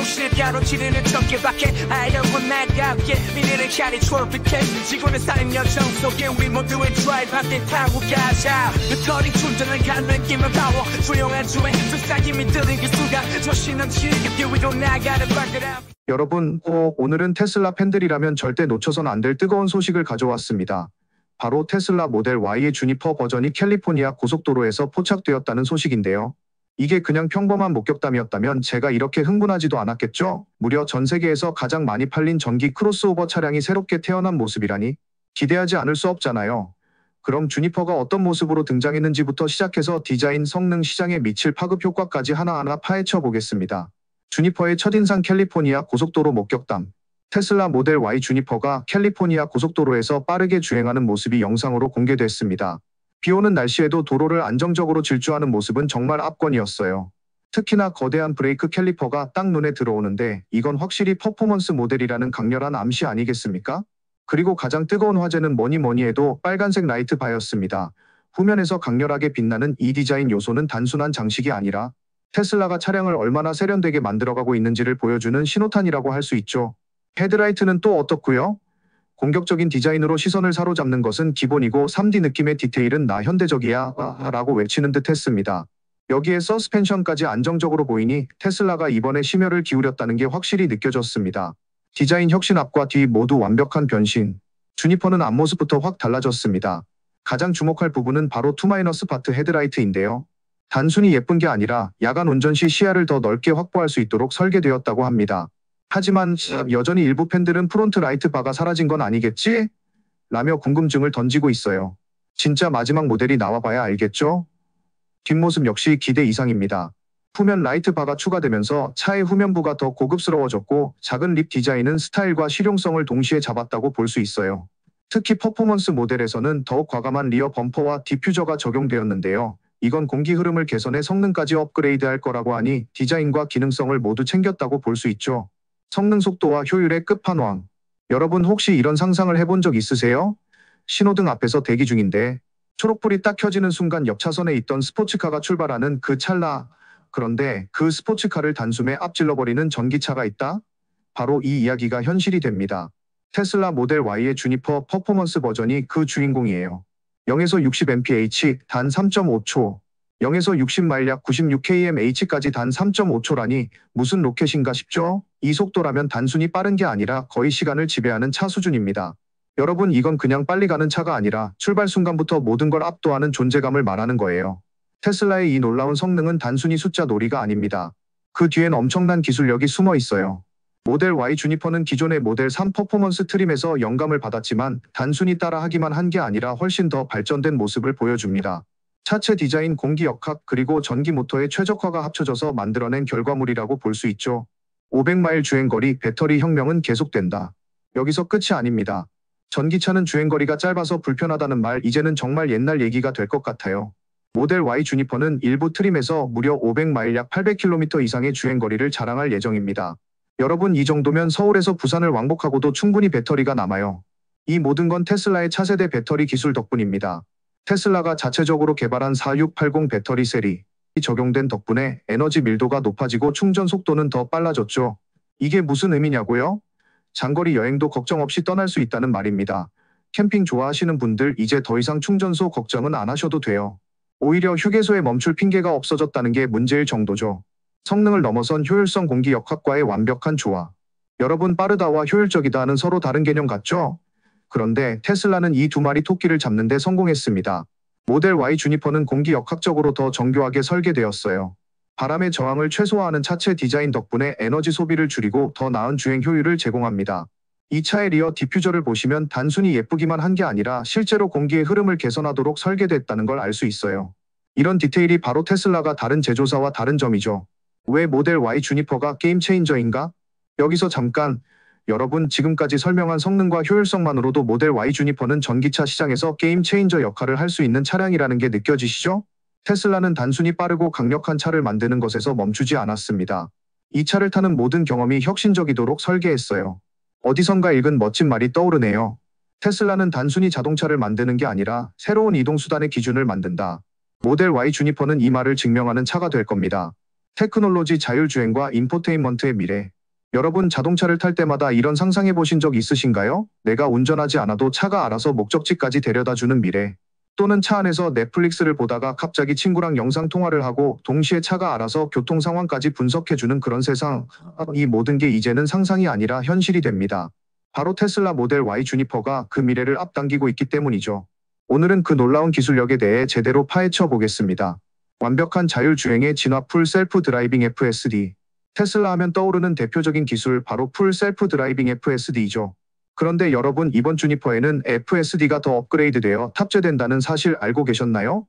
정신을 가로지르는 전개밖에 I don't want 나답게 미래는 가리 트로피켓 지구는 쌓인 여정 속에 우리 모두의 드라이브 함께 타고 가자 뮤터링 충전을 가는 김을 파워 조용한 주에 속삭임이 들린 그 순간 정신 넘치는 길 위로 나가는 발걸음. 여러분, 오늘은 테슬라 팬들이라면 절대 놓쳐선 안 될 뜨거운 소식을 가져왔습니다. 바로 테슬라 모델 Y의 주니퍼 버전이 캘리포니아 고속도로에서 포착되었다는 소식인데요. 이게 그냥 평범한 목격담이었다면 제가 이렇게 흥분하지도 않았겠죠? 무려 전 세계에서 가장 많이 팔린 전기 크로스오버 차량이 새롭게 태어난 모습이라니 기대하지 않을 수 없잖아요. 그럼 주니퍼가 어떤 모습으로 등장했는지부터 시작해서 디자인, 성능, 시장에 미칠 파급 효과까지 하나하나 파헤쳐 보겠습니다. 주니퍼의 첫인상 캘리포니아 고속도로 목격담. 테슬라 모델 Y 주니퍼가 캘리포니아 고속도로에서 빠르게 주행하는 모습이 영상으로 공개됐습니다. 비오는 날씨에도 도로를 안정적으로 질주하는 모습은 정말 압권이었어요. 특히나 거대한 브레이크 캘리퍼가 딱 눈에 들어오는데 이건 확실히 퍼포먼스 모델이라는 강렬한 암시 아니겠습니까? 그리고 가장 뜨거운 화제는 뭐니 해도 빨간색 라이트 바였습니다. 후면에서 강렬하게 빛나는 이 디자인 요소는 단순한 장식이 아니라 테슬라가 차량을 얼마나 세련되게 만들어가고 있는지를 보여주는 신호탄이라고 할 수 있죠. 헤드라이트는 또 어떻고요? 공격적인 디자인으로 시선을 사로잡는 것은 기본이고 3D 느낌의 디테일은 나 현대적이야 라고 외치는 듯 했습니다. 여기에 서스펜션까지 안정적으로 보이니 테슬라가 이번에 심혈을 기울였다는 게 확실히 느껴졌습니다. 디자인 혁신 앞과 뒤 모두 완벽한 변신. 주니퍼는 앞모습부터 확 달라졌습니다. 가장 주목할 부분은 바로 2-파트 헤드라이트인데요. 단순히 예쁜 게 아니라 야간 운전 시 시야를 더 넓게 확보할 수 있도록 설계되었다고 합니다. 하지만 여전히 일부 팬들은 프론트 라이트 바가 사라진 건 아니겠지? 라며 궁금증을 던지고 있어요. 진짜 마지막 모델이 나와봐야 알겠죠? 뒷모습 역시 기대 이상입니다. 후면 라이트 바가 추가되면서 차의 후면부가 더 고급스러워졌고 작은 립 디자인은 스타일과 실용성을 동시에 잡았다고 볼 수 있어요. 특히 퍼포먼스 모델에서는 더욱 과감한 리어 범퍼와 디퓨저가 적용되었는데요. 이건 공기 흐름을 개선해 성능까지 업그레이드할 거라고 하니 디자인과 기능성을 모두 챙겼다고 볼 수 있죠. 성능 속도와 효율의 끝판왕. 여러분 혹시 이런 상상을 해본 적 있으세요? 신호등 앞에서 대기 중인데 초록불이 딱 켜지는 순간 옆 차선에 있던 스포츠카가 출발하는 그 찰나. 그런데 그 스포츠카를 단숨에 앞질러버리는 전기차가 있다? 바로 이 이야기가 현실이 됩니다. 테슬라 모델 Y의 주니퍼 퍼포먼스 버전이 그 주인공이에요. 0에서 60mph 단 3.5초. 0에서 60마일 약 96kmh까지 단 3.5초라니 무슨 로켓인가 싶죠? 이 속도라면 단순히 빠른 게 아니라 거의 시간을 지배하는 차 수준입니다. 여러분 이건 그냥 빨리 가는 차가 아니라 출발 순간부터 모든 걸 압도하는 존재감을 말하는 거예요. 테슬라의 이 놀라운 성능은 단순히 숫자 놀이가 아닙니다. 그 뒤엔 엄청난 기술력이 숨어 있어요. 모델 Y 주니퍼는 기존의 모델 3 퍼포먼스 트림에서 영감을 받았지만 단순히 따라하기만 한 게 아니라 훨씬 더 발전된 모습을 보여줍니다. 차체 디자인, 공기 역학, 그리고 전기 모터의 최적화가 합쳐져서 만들어낸 결과물이라고 볼 수 있죠. 500마일 주행거리, 배터리 혁명은 계속된다. 여기서 끝이 아닙니다. 전기차는 주행거리가 짧아서 불편하다는 말 이제는 정말 옛날 얘기가 될 것 같아요. 모델 Y 주니퍼는 일부 트림에서 무려 500마일 약 800km 이상의 주행거리를 자랑할 예정입니다. 여러분 이 정도면 서울에서 부산을 왕복하고도 충분히 배터리가 남아요. 이 모든 건 테슬라의 차세대 배터리 기술 덕분입니다. 테슬라가 자체적으로 개발한 4680 배터리 셀이 적용된 덕분에 에너지 밀도가 높아지고 충전 속도는 더 빨라졌죠. 이게 무슨 의미냐고요? 장거리 여행도 걱정 없이 떠날 수 있다는 말입니다. 캠핑 좋아하시는 분들 이제 더 이상 충전소 걱정은 안 하셔도 돼요. 오히려 휴게소에 멈출 핑계가 없어졌다는 게 문제일 정도죠. 성능을 넘어선 효율성, 공기 역학과의 완벽한 조화. 여러분 빠르다와 효율적이다는 서로 다른 개념 같죠? 그런데 테슬라는 이 두 마리 토끼를 잡는 데 성공했습니다. 모델 Y 주니퍼는 공기 역학적으로 더 정교하게 설계되었어요. 바람의 저항을 최소화하는 차체 디자인 덕분에 에너지 소비를 줄이고 더 나은 주행 효율을 제공합니다. 이 차의 리어 디퓨저를 보시면 단순히 예쁘기만 한 게 아니라 실제로 공기의 흐름을 개선하도록 설계됐다는 걸 알 수 있어요. 이런 디테일이 바로 테슬라가 다른 제조사와 다른 점이죠. 왜 모델 Y 주니퍼가 게임 체인저인가? 여기서 잠깐, 여러분 지금까지 설명한 성능과 효율성만으로도 모델 Y 주니퍼는 전기차 시장에서 게임 체인저 역할을 할 수 있는 차량이라는 게 느껴지시죠? 테슬라는 단순히 빠르고 강력한 차를 만드는 것에서 멈추지 않았습니다. 이 차를 타는 모든 경험이 혁신적이도록 설계했어요. 어디선가 읽은 멋진 말이 떠오르네요. 테슬라는 단순히 자동차를 만드는 게 아니라 새로운 이동수단의 기준을 만든다. 모델 Y 주니퍼는 이 말을 증명하는 차가 될 겁니다. 테크놀로지, 자율주행과 인포테인먼트의 미래. 여러분 자동차를 탈 때마다 이런 상상해 보신 적 있으신가요? 내가 운전하지 않아도 차가 알아서 목적지까지 데려다 주는 미래. 또는 차 안에서 넷플릭스를 보다가 갑자기 친구랑 영상 통화를 하고 동시에 차가 알아서 교통 상황까지 분석해 주는 그런 세상. 이 모든 게 이제는 상상이 아니라 현실이 됩니다. 바로 테슬라 모델 Y 주니퍼가 그 미래를 앞당기고 있기 때문이죠. 오늘은 그 놀라운 기술력에 대해 제대로 파헤쳐 보겠습니다. 완벽한 자율주행의 진화 풀 셀프 드라이빙 FSD. 테슬라 하면 떠오르는 대표적인 기술 바로 풀 셀프 드라이빙 FSD이죠. 그런데 여러분 이번 주니퍼에는 FSD가 더 업그레이드되어 탑재된다는 사실 알고 계셨나요?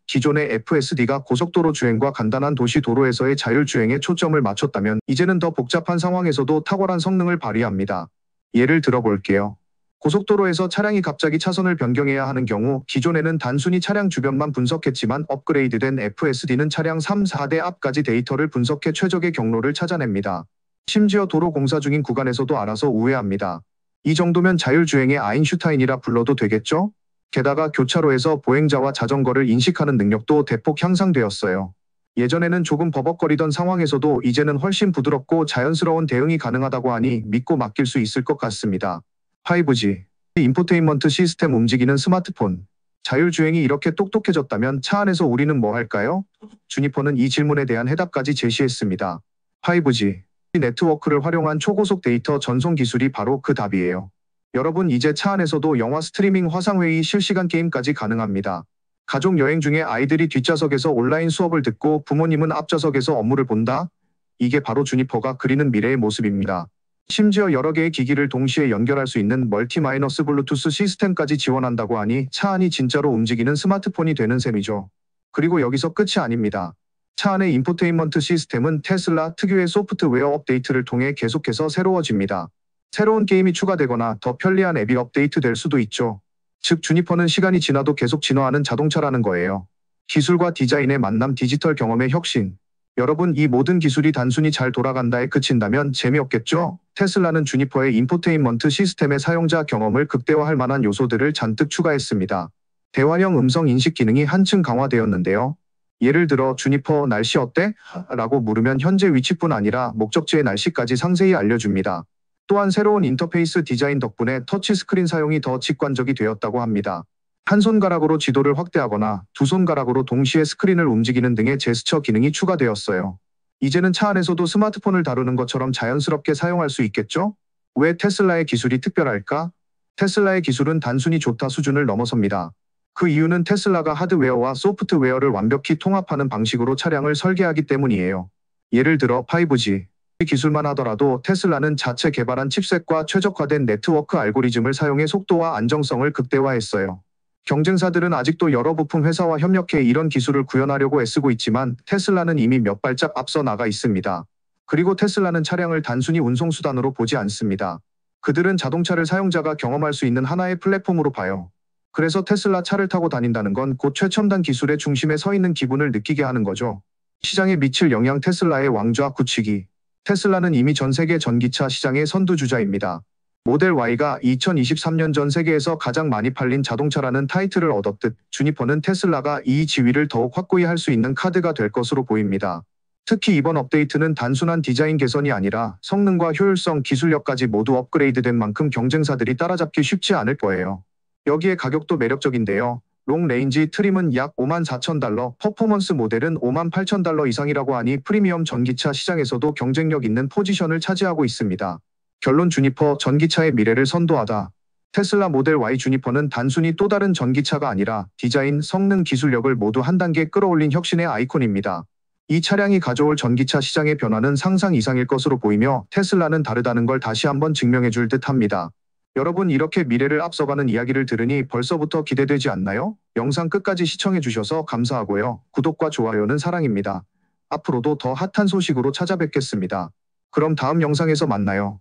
기존의 FSD가 고속도로 주행과 간단한 도시 도로에서의 자율주행에 초점을 맞췄다면 이제는 더 복잡한 상황에서도 탁월한 성능을 발휘합니다. 예를 들어 볼게요. 고속도로에서 차량이 갑자기 차선을 변경해야 하는 경우 기존에는 단순히 차량 주변만 분석했지만 업그레이드된 FSD는 차량 3, 4대 앞까지 데이터를 분석해 최적의 경로를 찾아냅니다. 심지어 도로 공사 중인 구간에서도 알아서 우회합니다. 이 정도면 자율주행의 아인슈타인이라 불러도 되겠죠? 게다가 교차로에서 보행자와 자전거를 인식하는 능력도 대폭 향상되었어요. 예전에는 조금 버벅거리던 상황에서도 이제는 훨씬 부드럽고 자연스러운 대응이 가능하다고 하니 믿고 맡길 수 있을 것 같습니다. 5G, 인포테인먼트 시스템 움직이는 스마트폰. 자율주행이 이렇게 똑똑해졌다면 차 안에서 우리는 뭐 할까요? 주니퍼는 이 질문에 대한 해답까지 제시했습니다. 5G, 네트워크를 활용한 초고속 데이터 전송 기술이 바로 그 답이에요. 여러분 이제 차 안에서도 영화 스트리밍, 화상회의, 실시간 게임까지 가능합니다. 가족 여행 중에 아이들이 뒷좌석에서 온라인 수업을 듣고 부모님은 앞좌석에서 업무를 본다? 이게 바로 주니퍼가 그리는 미래의 모습입니다. 심지어 여러 개의 기기를 동시에 연결할 수 있는 멀티-마이너스 블루투스 시스템까지 지원한다고 하니 차 안이 진짜로 움직이는 스마트폰이 되는 셈이죠. 그리고 여기서 끝이 아닙니다. 차 안의 인포테인먼트 시스템은 테슬라 특유의 소프트웨어 업데이트를 통해 계속해서 새로워집니다. 새로운 게임이 추가되거나 더 편리한 앱이 업데이트될 수도 있죠. 즉 주니퍼는 시간이 지나도 계속 진화하는 자동차라는 거예요. 기술과 디자인의 만남, 디지털 경험의 혁신. 여러분 이 모든 기술이 단순히 잘 돌아간다에 그친다면 재미없겠죠? 테슬라는 주니퍼의 인포테인먼트 시스템의 사용자 경험을 극대화할 만한 요소들을 잔뜩 추가했습니다. 대화형 음성 인식 기능이 한층 강화되었는데요. 예를 들어 주니퍼 날씨 어때? 라고 물으면 현재 위치뿐 아니라 목적지의 날씨까지 상세히 알려줍니다. 또한 새로운 인터페이스 디자인 덕분에 터치스크린 사용이 더 직관적이 되었다고 합니다. 한 손가락으로 지도를 확대하거나 두 손가락으로 동시에 스크린을 움직이는 등의 제스처 기능이 추가되었어요. 이제는 차 안에서도 스마트폰을 다루는 것처럼 자연스럽게 사용할 수 있겠죠? 왜 테슬라의 기술이 특별할까? 테슬라의 기술은 단순히 좋다 수준을 넘어섭니다. 그 이유는 테슬라가 하드웨어와 소프트웨어를 완벽히 통합하는 방식으로 차량을 설계하기 때문이에요. 예를 들어 5G 기술만 하더라도 테슬라는 자체 개발한 칩셋과 최적화된 네트워크 알고리즘을 사용해 속도와 안정성을 극대화했어요. 경쟁사들은 아직도 여러 부품 회사와 협력해 이런 기술을 구현하려고 애쓰고 있지만 테슬라는 이미 몇 발짝 앞서 나가 있습니다. 그리고 테슬라는 차량을 단순히 운송수단으로 보지 않습니다. 그들은 자동차를 사용자가 경험할 수 있는 하나의 플랫폼으로 봐요. 그래서 테슬라 차를 타고 다닌다는 건 곧 최첨단 기술의 중심에 서 있는 기분을 느끼게 하는 거죠. 시장에 미칠 영향 테슬라의 왕좌 굳히기. 테슬라는 이미 전 세계 전기차 시장의 선두주자입니다. 모델 Y가 2023년 전 세계에서 가장 많이 팔린 자동차라는 타이틀을 얻었듯 주니퍼는 테슬라가 이 지위를 더욱 확고히 할 수 있는 카드가 될 것으로 보입니다. 특히 이번 업데이트는 단순한 디자인 개선이 아니라 성능과 효율성, 기술력까지 모두 업그레이드된 만큼 경쟁사들이 따라잡기 쉽지 않을 거예요. 여기에 가격도 매력적인데요. 롱 레인지 트림은 약 $54,000, 퍼포먼스 모델은 $58,000 이상이라고 하니 프리미엄 전기차 시장에서도 경쟁력 있는 포지션을 차지하고 있습니다. 결론 주니퍼 전기차의 미래를 선도하다. 테슬라 모델 Y 주니퍼는 단순히 또 다른 전기차가 아니라 디자인, 성능, 기술력을 모두 한 단계 끌어올린 혁신의 아이콘입니다. 이 차량이 가져올 전기차 시장의 변화는 상상 이상일 것으로 보이며 테슬라는 다르다는 걸 다시 한번 증명해 줄 듯합니다. 여러분 이렇게 미래를 앞서가는 이야기를 들으니 벌써부터 기대되지 않나요? 영상 끝까지 시청해 주셔서 감사하고요. 구독과 좋아요는 사랑입니다. 앞으로도 더 핫한 소식으로 찾아뵙겠습니다. 그럼 다음 영상에서 만나요.